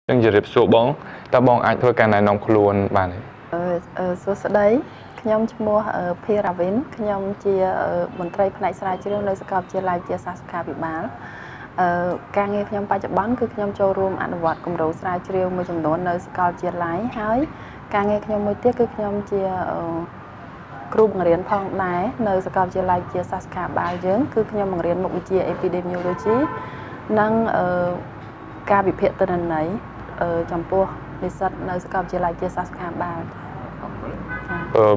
នឹងជម្រាបសួរបងតើបងអាចធ្វើការណែនាំខ្លួនបានទេសួស្តីខ្ញុំឈ្មោះភារ៉ាវិនខ្ញុំជាមន្ត្រីផ្នែកស្រាវជ្រាវនៅសាកលវិទ្យាល័យវិទ្យាសាស្ត្រសុខាភិបាលការងារបច្ចុប្បន្នគឺខ្ញុំចូលរួមអនុវត្តគម្រោងស្រាវជ្រាវមួយចំនួននៅសាកលវិទ្យាល័យហើយការងារខ្ញុំមួយទៀតគឺខ្ញុំជាគ្រូបង្រៀនផងដែរនៅសាកលវិទ្យាល័យវិទ្យាសាស្ត្រសុខាភិបាលយើងគឺខ្ញុំបង្រៀនមុខវិជ្ជា Epidemiology និងការវិភាគទិន្នន័យចំពោះនិស្សិតនៅសាកលវិទ្យាល័យវិទ្យាសាស្ត្រសុខាភិបាល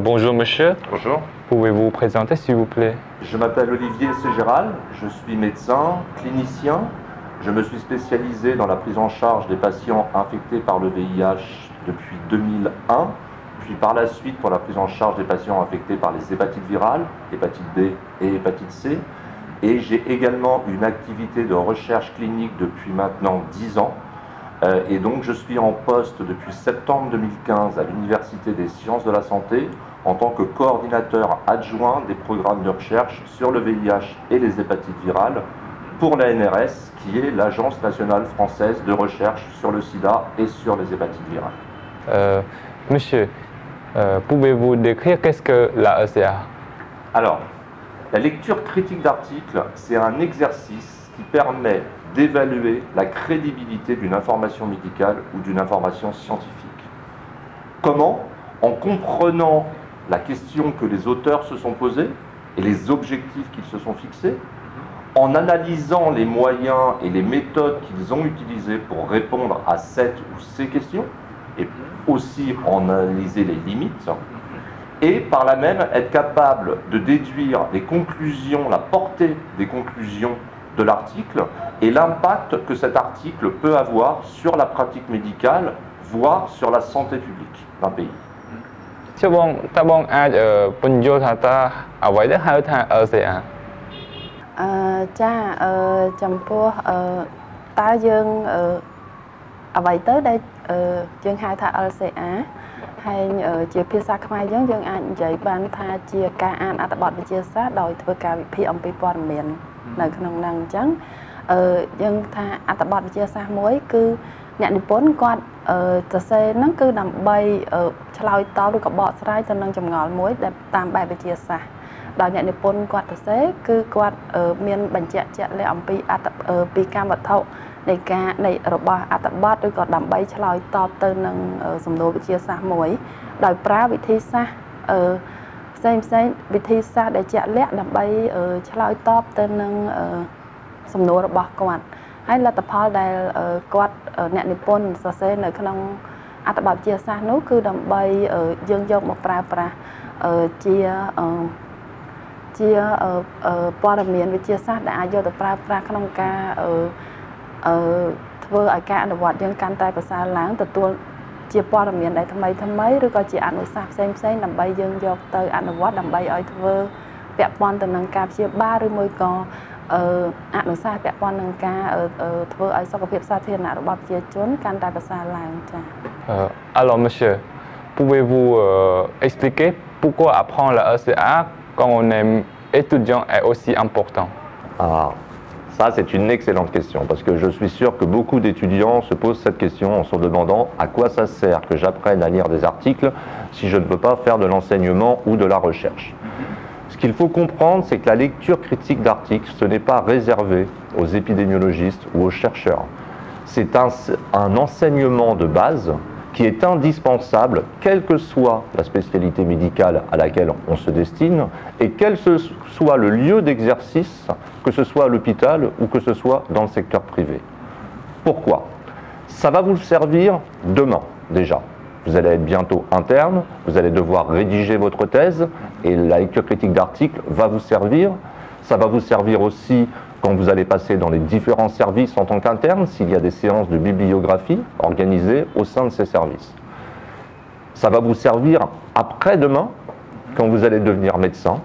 Bonjour monsieur. Bonjour. Pouvez-vous vous présenter s'il vous plaît? Je m'appelle Olivier Ségéral, je suis médecin, clinicien. Je me suis spécialisé dans la prise en charge des patients infectés par le VIH depuis 2001, puis par la suite pour la prise en charge des patients infectés par les hépatites virales, hépatite B et hépatite C. Et j'ai également une activité de recherche clinique depuis maintenant 10 ans. Et donc je suis en poste depuis septembre 2015 à l'Université des sciences de la santé en tant que coordinateur adjoint des programmes de recherche sur le VIH et les hépatites virales pour la NRS, qui est l'Agence nationale française de recherche sur le sida et sur les hépatites virales. Monsieur, pouvez-vous décrire qu'est-ce que la ECA? Alors, la lecture critique d'articles, c'est un exercice qui permet d'évaluer la crédibilité d'une information médicale ou d'une information scientifique. Comment? En comprenant la question que les auteurs se sont posés et les objectifs qu'ils se sont fixés, en analysant les moyens et les méthodes qu'ils ont utilisés pour répondre à cette ou ces questions, et aussi en analyser les limites, et par là même être capable de déduire les conclusions, la portée des conclusions de l'article et l'impact que cet article peut avoir sur la pratique médicale, voire sur la santé publique d'un pays. តើបងអាចពន្យល់ថាតើអ្វីដែលហៅថា LCA ចាចំពោះតើយើងអ្វីទៅដែលយើងហៅថា LCA ហើយជាភាសាខ្មែរយើងអាចនិយាយបានថាជាការអានអត្ថបទវិទ្យាសាស្ត្រដោយធ្វើការវិភាគអំពីព័ត៌មាននៅក្នុងហ្នឹងអញ្ចឹងយើងថាអត្ថបទវិទ្យាសាស្ត្រមួយគឺអ្នកនិពន្ធគាត់សរសេរហ្នឹងគឺដើម្បីឆ្លើយតបឬក៏បកស្រាយទៅនឹងចម្ងល់មួយដែលតាមបែបវិទ្យាសាស្ត្រដោយអ្នកនិពន្ធគាត់សរសេរគឺគាត់មានបញ្ជាក់ជាក់លាក់អំពីពីកម្មវត្ថុនៃរបស់អត្ថបទឬក៏ដើម្បីឆ្លើយតបទៅនឹងសំណួរវិទ្យាសាស្ត្រមួយដោយប្រើវិធីសាស្ត្រផ្សេងវិធីសាស្ត្រដែលជាក់លាក់ដើម្បីឆ្លើយតបទៅនឹងសំណួររបស់គាត់ហើយលទ្ធផលដែលគាត់អ្នកនិពន្ធសរសេរនៅក្នុងអត្ថបទវិទ្យាសាស្ត្រនោះគឺដើម្បីយើងយកមកប្រើប្រាស់ជាព័ត៌មានវិទ្យាសាស្ត្រដែលអាចយកទៅប្រើប្រាស់ក្នុងការធ្វើឲ្យការអនុវត្តយើងកាន់តែប្រសើរឡើងទទួលជាព័ត៌មានដែលថ្មីឬក៏ជាអនុសាសន៍ផ្សេងដើម្បីយើងយកទៅអនុវត្តដើម្បីឲ្យធ្វើពាក់ព័ន្ធទៅនឹងការព្យាបាលឬមួយក៏អនុសាសន៍ពាក់ព័ន្ធនឹងការធ្វើឲ្យសុខភាពសាធារណៈរបស់ប្រជាជនកាន់តែប្រសើរឡើងចា៎ Alors monsieur, pouvez-vous expliquer pourquoi apprendre la ECA quand on est étudiant est aussi important? Ça, c'est une excellente question, parce que je suis sûr que beaucoup d'étudiants se posent cette question en se demandant à quoi ça sert que j'apprenne à lire des articles si je ne peux pas faire de l'enseignement ou de la recherche. Ce qu'il faut comprendre, c'est que la lecture critique d'articles, ce n'est pas réservé aux épidémiologistes ou aux chercheurs. C'est un enseignement de base qui est indispensable, quelle que soit la spécialité médicale à laquelle on se destine, et quel que soit le lieu d'exercice, que ce soit à l'hôpital ou que ce soit dans le secteur privé. Pourquoi? Ça va vous servir demain, déjà. Vous allez être bientôt interne, vous allez devoir rédiger votre thèse, et la lecture critique d'articles va vous servir. Ça va vous servir aussi quand vous allez passer dans les différents services en tant qu'interne, s'il y a des séances de bibliographie organisées au sein de ces services. Ça va vous servir après-demain, quand vous allez devenir médecin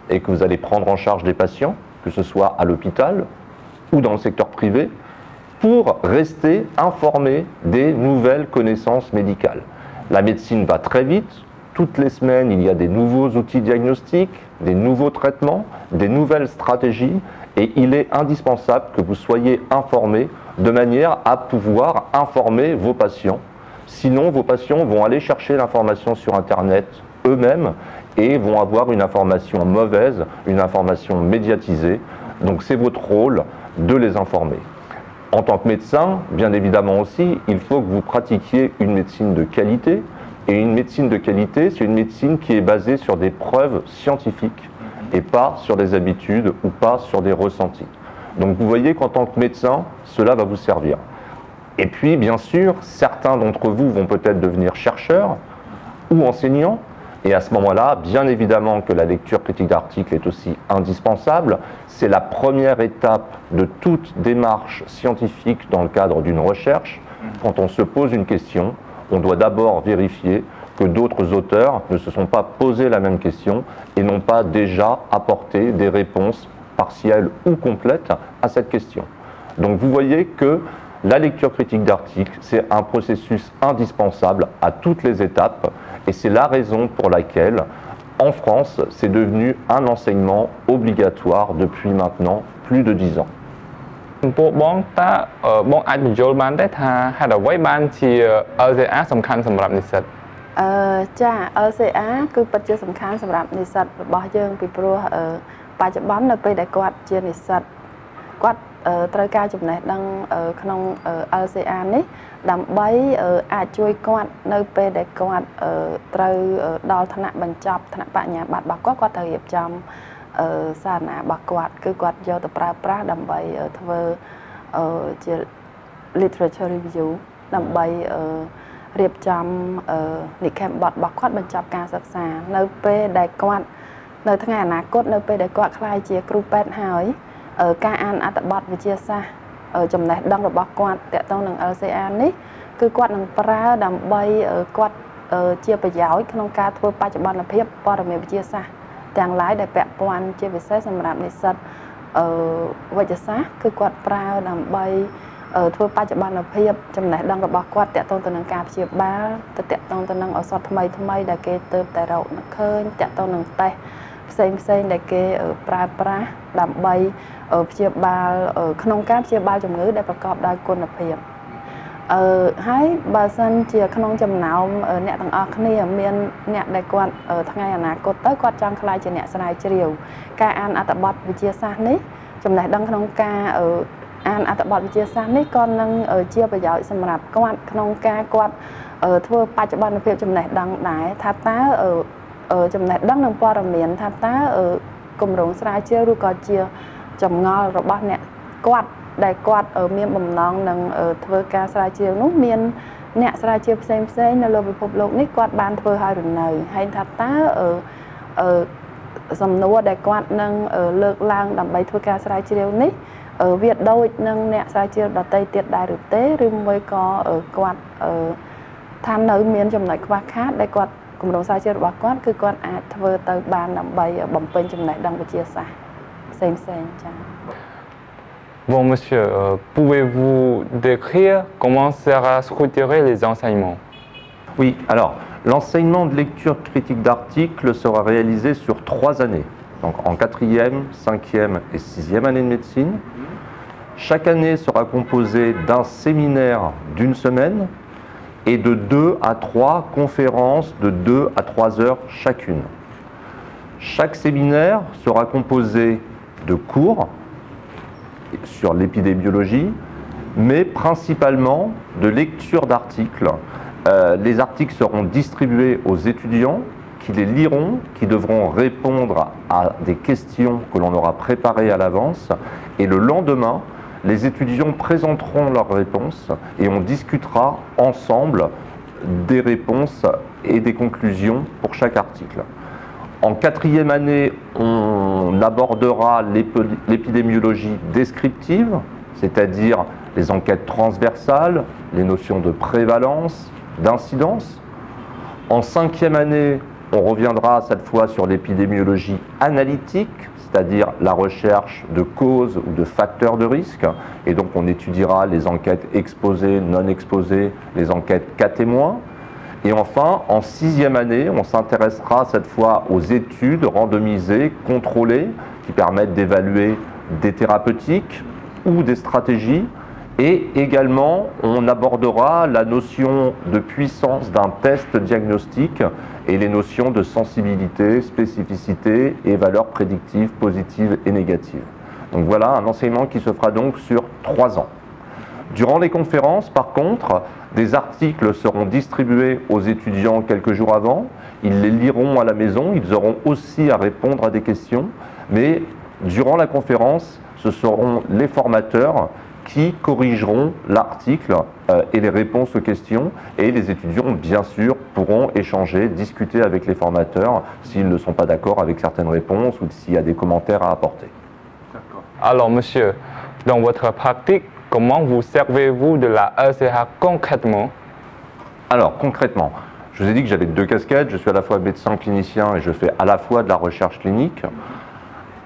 et que vous allez prendre en charge des patients, que ce soit à l'hôpital ou dans le secteur privé, pour rester informé des nouvelles connaissances médicales. La médecine va très vite. Toutes les semaines, il y a des nouveaux outils diagnostiques, des nouveaux traitements, des nouvelles stratégies. Et il est indispensable que vous soyez informés de manière à pouvoir informer vos patients. Sinon, vos patients vont aller chercher l'information sur Internet eux-mêmes et vont avoir une information mauvaise, une information médiatisée. Donc c'est votre rôle de les informer. En tant que médecin, bien évidemment aussi, il faut que vous pratiquiez une médecine de qualité. Et une médecine de qualité, c'est une médecine qui est basée sur des preuves scientifiques et pas sur des habitudes ou pas sur des ressentis. Donc vous voyez qu'en tant que médecin, cela va vous servir. Et puis, bien sûr, certains d'entre vous vont peut-être devenir chercheurs ou enseignants. Et à ce moment-là, bien évidemment que la lecture critique d'articles est aussi indispensable. C'est la première étape de toute démarche scientifique dans le cadre d'une recherche. Quand on se pose une question, on doit d'abord vérifier que d'autres auteurs ne se sont pas posé la même question et n'ont pas déjà apporté des réponses partielles ou complètes à cette question. Donc vous voyez que la lecture critique d'articles, c'est un processus indispensable à toutes les étapes et c'est la raison pour laquelle, en France, c'est devenu un enseignement obligatoire depuis maintenant plus de 10 ans. ពួកបងតើបងអាចបញ្យល់បានទេថាហេតុអ្វីបានជា LCA សំខាន់សម្រាប់និស្សិត ចា LCA គឺពិតជាសំខាន់សម្រាប់និស្សិតរបស់យើងពីព្រោះបច្ចុប្បន្ននៅពេលដែលគាត់ជានិស្សិតគាត់ត្រូវការចំណេះដឹងក្នុង LCA នេះដើម្បីអាចជួយគាត់នៅពេលដែលគាត់ត្រូវដល់ថ្នាក់បញ្ចប់ថ្នាក់បញ្ញាបត្ររបស់គាត់ត្រូវរៀបចំសារណារបស់គាត់គឺគាត់យកទៅប្រើប្រាស់ដើម្បីធ្វើជា literature review ដើម្បីរៀបចំនិក្ខេបបទរបស់គាត់បញ្ចប់ការសិក្សានៅពេលដែលគាត់នៅថ្ងៃអនាគតនៅពេលដែលគាត់ក្លាយជាគ្រូពេទ្យហើយការអានអត្ថបទវិទ្យាសាស្ត្រចំណេះដឹងរបស់គាត់ទាក់ទងនឹង LCA នេះគឺគាត់នឹងប្រើដើម្បីគាត់ជាប្រយោជន៍ក្នុងការធ្វើបច្ចុប្បន្នភាពព័ត៌មានវិទ្យាសាស្ត្រទាំងឡាយដែលពាក់ព័ន្ធជាពិសេសសម្រាប់និស្សិតវិទ្យាសាស្ត្រគឺគាត់ប្រើដើម្បីធ្វើបច្ចុប្បន្នភាពចំណេះដឹងរបស់គាត់ទាក់ទងទៅនឹងការព្យាបាលទៅទាក់ទងទៅនឹងឱសថថ្មីដែលគេទើបតែរកឃើញទាក់ទងនឹងតេស្តផ្សេងដែលគេប្រើប្រាស់ដើម្បីព្យាបាលក្នុងការព្យាបាលជំងឺដែលប្រកបដោយគុណភាពហើយបើសិនជាក្នុងចំណោមអ្នកទាំងអស់គ្នាមានអ្នកដែលគាត់ថ្ងៃអនាគតទៅគាត់ចង់ក្លាយជាអ្នកស្រាវជ្រាវការអានអត្ថបទវិទ្យាសាស្ត្រនេះចំណេះដឹងក្នុងការអានអត្ថបទវិទ្យាសាស្ត្រនេះក៏នឹងជាប្រយោជន៍សម្រាប់គាត់ក្នុងការគាត់ធ្វើបច្ចុប្បន្នភាពចំណេះដឹងដែរថាតើចំណេះដឹងនិងព័ត៌មានថាតើគម្រោងស្រាវជ្រាវឬក៏ជាចម្ងល់របស់អ្នកគាត់ដែលគាត់មានបំណងនឹងធ្វើការស្រាវជ្រាវនោះមានអ្នកស្រាវជ្រាវផ្សេងនៅលើពិភពលោកនេះគាត់បានធ្វើឲ្យរនៅហើយថាតើសំណួរដែលគាត់នឹងលើកឡើងដើម្បីធ្វើការស្រាវជ្រាវនេះវាដូចនឹងអ្នកស្រាវជ្រាវដទៃទៀតដែរឬទេឬមួយក៏គាត់ថានៅមានចំណុចខ្វះខាតដែលគាត់គម្រោងស្រាវជ្រាវរបស់គាត់គឺគាត់អាចធ្វើទៅបានដើម្បីបំពេញចំណេះដឹងវិទ្យាសាស្ត្រផ្សេងចា៎ Bon monsieur, pouvez-vous décrire comment sera structuré les enseignements? Oui, alors l'enseignement de lecture critique d'articles sera réalisé sur 3 années, donc en 4e, 5e et 6e année de médecine. Chaque année sera composée d'un séminaire d'une semaine et de 2 à 3 conférences de 2 à 3 heures chacune. Chaque séminaire sera composé de cours sur l'épidémiologie, mais principalement de lecture d'articles. Les articles seront distribués aux étudiants qui les liront, qui devront répondre à des questions que l'on aura préparées à l'avance. Et le lendemain, les étudiants présenteront leurs réponses et on discutera ensemble des réponses et des conclusions pour chaque article. En 4e année, on abordera l'épidémiologie descriptive, c'est-à-dire les enquêtes transversales, les notions de prévalence, d'incidence. En 5e année, on reviendra cette fois sur l'épidémiologie analytique, c'est-à-dire la recherche de causes ou de facteurs de risque. Et donc on étudiera les enquêtes exposées, non exposées, les enquêtes cas témoins. Et enfin, en 6e année, on s'intéressera cette fois aux études randomisées, contrôlées, qui permettent d'évaluer des thérapeutiques ou des stratégies. Et également, on abordera la notion de puissance d'un test diagnostique et les notions de sensibilité, spécificité et valeurs prédictives positives et négatives. Donc voilà un enseignement qui se fera donc sur 3 ans. Durant les conférences, par contre, des articles seront distribués aux étudiants quelques jours avant. Ils les liront à la maison, ils auront aussi à répondre à des questions. Mais durant la conférence, ce seront les formateurs qui corrigeront l'article et les réponses aux questions, et les étudiants, bien sûr, pourront échanger, discuter avec les formateurs s'ils ne sont pas d'accord avec certaines réponses ou s'il y a des commentaires à apporter. Alors, monsieur, dans votre pratique, comment vous servez-vous de la LCA concrètement? Alors, concrètement, je vous ai dit que j'avais 2 casquettes, je suis à la fois médecin clinicien et je fais à la fois de la recherche clinique.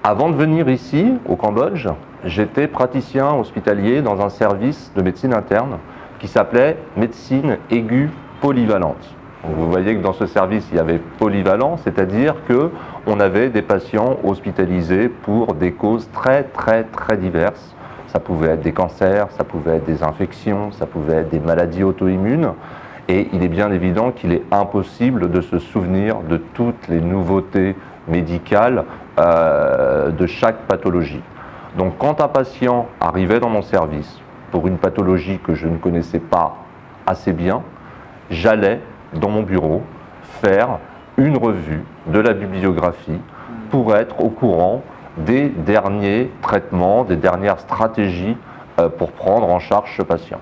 Avant de venir ici, au Cambodge, j'étais praticien hospitalier dans un service de médecine interne qui s'appelait médecine aiguë polyvalente. Donc vous voyez que dans ce service, il y avait polyvalent, c'est-à-dire qu'on avait des patients hospitalisés pour des causes très diverses. Ça pouvait être des cancers, ça pouvait être des infections, ça pouvait être des maladies auto-immunes. Et il est bien évident qu'il est impossible de se souvenir de toutes les nouveautés médicales de chaque pathologie. Donc quand un patient arrivait dans mon service pour une pathologie que je ne connaissais pas assez bien, j'allais dans mon bureau faire une revue de la bibliographie pour être au courant des derniers traitements, des dernières stratégies pour prendre en charge ce patient.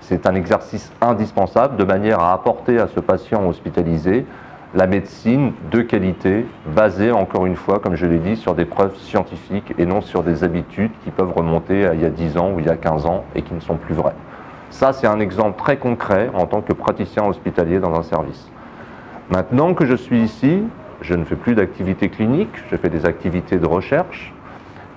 C'est un exercice indispensable de manière à apporter à ce patient hospitalisé la médecine de qualité, basée encore une fois, comme je l'ai dit, sur des preuves scientifiques et non sur des habitudes qui peuvent remonter à il y a 10 ans ou il y a 15 ans et qui ne sont plus vraies. Ça, c'est un exemple très concret en tant que praticien hospitalier dans un service. Maintenant que je suis ici, je ne fais plus d'activité clinique, je fais des activités de recherche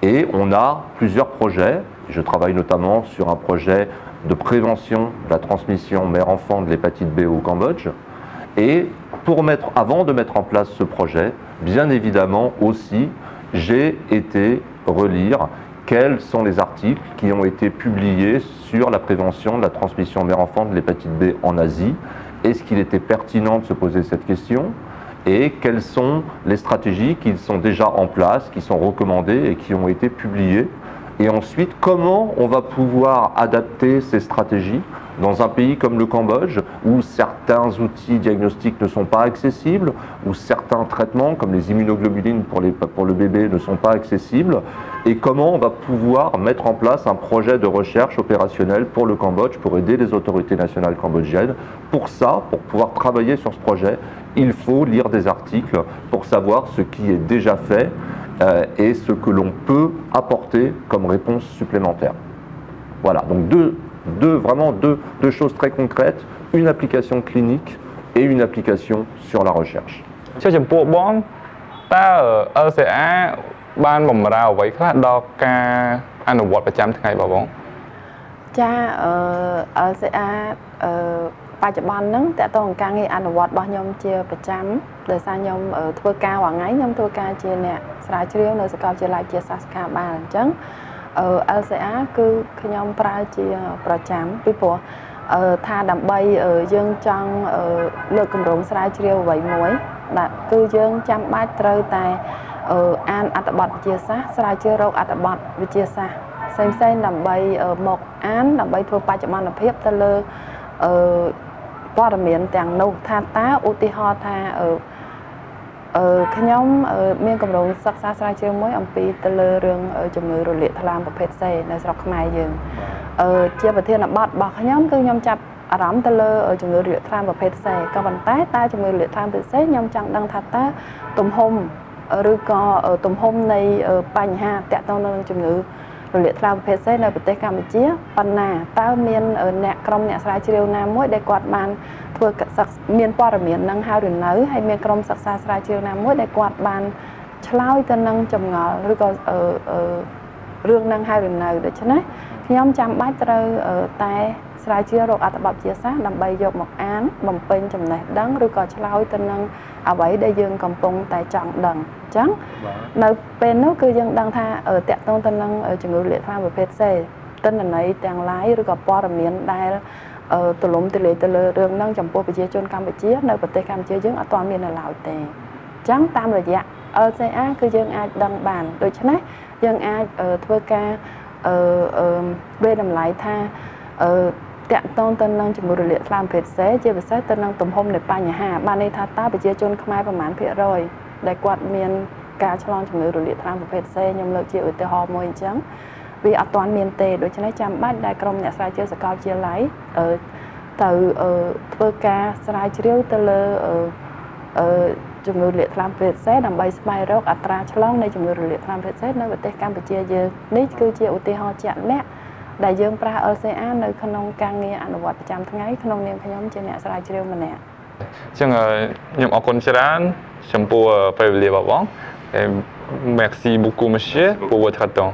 et on a plusieurs projets. Je travaille notamment sur un projet de prévention de la transmission mère-enfant de l'hépatite B au Cambodge. Et avant de mettre en place ce projet, bien évidemment aussi, j'ai été relire quels sont les articles qui ont été publiés sur la prévention de la transmission mère-enfant de l'hépatite B en Asie. Est-ce qu'il était pertinent de se poser cette question? Et quelles sont les stratégies qui sont déjà en place, qui sont recommandées et qui ont été publiées? Et ensuite, comment on va pouvoir adapter ces stratégies dans un pays comme le Cambodge, où certains outils diagnostiques ne sont pas accessibles, où certains traitements, comme les immunoglobulines pour le bébé, ne sont pas accessibles, et comment on va pouvoir mettre en place un projet de recherche opérationnel pour le Cambodge, pour aider les autorités nationales cambodgiennes. Pour ça, pour pouvoir travailler sur ce projet, il faut lire des articles pour savoir ce qui est déjà fait et ce que l'on peut apporter comme réponse supplémentaire. Voilà, donc vraiment deux choses très concrètes, une application clinique et une application sur la recherche. ចំពោះបងតើ LCA បានបម្រើអ្វីខ្លះដល់ការអនុវត្តប្រចាំថ្ងៃបងបង ចា LCA បច្ចុប្បន្នហ្នឹងតើតើការងារអនុវត្តរបស់ខ្ញុំជាប្រចាំដោយសារខ្ញុំធ្វើការរាល់ថ្ងៃខ្ញុំធ្វើការជាអ្នកស្រាវជ្រាវនៅសាកលវិទ្យាល័យវិទ្យាសាស្ត្រការបាលអញ្ចឹង LCA គឺខ្ញុំប្រើជាប្រចាំពីព្រោះថាដើម្បីយើងចង់លើកកម្រងស្រាវជ្រាវអ្វីមួយគឺយើងចាំបាច់ត្រូវតែអានអត្ថបទវិទ្យាសាស្ត្រស្រាវជ្រាវរកអត្ថបទវិទ្យាសាស្ត្រផ្សេងៗដើម្បីមកអានដើម្បីធ្វើបច្ចុប្បន្នភាពទៅលើព័ត៌មានទាំងនោះថាតើឧទាហរណ៍ថាខ្ញុំមានកម្រងសិក្សាស្រាវជ្រាវមួយអំពីទៅលើរឿងជំងឺរលាកថ្លើមប្រភេទ C នៅស្រុកខ្មែរយើងជាប្រធានបទរបស់ខ្ញុំគឺខ្ញុំចាប់អារម្មណ៍ទៅលើជំងឺរលាកថ្លើមប្រភេទ C ក៏ប៉ុន្តែតើជំងឺរលាកថ្លើមប្រភេទ C ខ្ញុំចង់ដឹងថាតើទំហំឬក៏ទំហំនៃបញ្ហាតាក់ទងនឹងជំងឺរលាកថ្លើមប្រភេទ C នៅប្រទេសកម្ពុជាប៉ុណ្ណាតើមានក្រុមអ្នកស្រាវជ្រាវណាមួយដែលគាត់បានធ្វើមានព័ត៌មាននឹងហើយឬនៅហើយមានក្រុមសិក្សាស្រាវជ្រាវណាមួយដែលគាត់បានឆ្លើយទៅនឹងចម្ងល់ឬក៏រឿងនឹងហើយឬនៅដូច្នេះខ្ញុំចាំបាច់ត្រូវតែ ស្រាវជ្រាវរកអត្ថបទវិទ្យាសាស្ត្រដើម្បីយកមកអានបំពេញចំណេះដឹងឬក៏ឆ្លើយទៅនឹងអ្វីដែលយើងកំពុងតែចង់ដឹងអញ្ចឹងនៅពេលនោះគឺយើងដឹងថាតកតងទៅនឹងជំងឺរលាកថ្លើមប្រភេទ C ទិន្នន័យទាំង lain ឬក៏ព័ត៌មានដែលទូលំទូលាយទៅលើរឿងហ្នឹងចំពោះប្រជាជនកម្ពុជានៅប្រទេសកម្ពុជាយើងអត់ទាន់មាននៅឡើយទេអញ្ចឹងតាមរយៈ LCA គឺយើងអាចដឹងបានដូច្នេះយើងអាចធ្វើការវាយតម្លៃថាតកតងទៅនឹងជំងឺរលាកថ្លើមប្រភេទ C ជាពិសេសទៅនឹងទំហំនៃបញ្ហាបានន័យថាតើប្រជាជនខ្មែរប្រមាណភាគរយដែលគាត់មានការឆ្លងជំងឺរលាកថ្លើមប្រភេទ C ខ្ញុំលើកជាឧទាហរណ៍មួយអញ្ចឹងវាអត់ទាន់មានទេដូច្នេះចាំបាច់ដែលក្រុមអ្នកស្រាវជ្រាវសាកលវិទ្យាល័យទៅធ្វើការស្រាវជ្រាវទៅលើជំងឺរលាកថ្លើមប្រភេទ C ដើម្បីស្វែងរកអត្រាឆ្លងនៃជំងឺរលាកថ្លើមប្រភេទ C នៅប្រទេសកម្ពុជាយើងនេះគឺជាឧទាហរណ៍ជាក់លាក់ដែលយើងប្រើ LCA នៅក្នុងការងារអនុវត្តប្រចាំថ្ងៃក្នុងនាមខ្ញុំជាអ្នកស្រាវជ្រាវម្នាក់អញ្ចឹងខ្ញុំអរគុណច្រើនចំពោះពេលវេលារបស់បង Merci beaucoup monsieur pour votre temps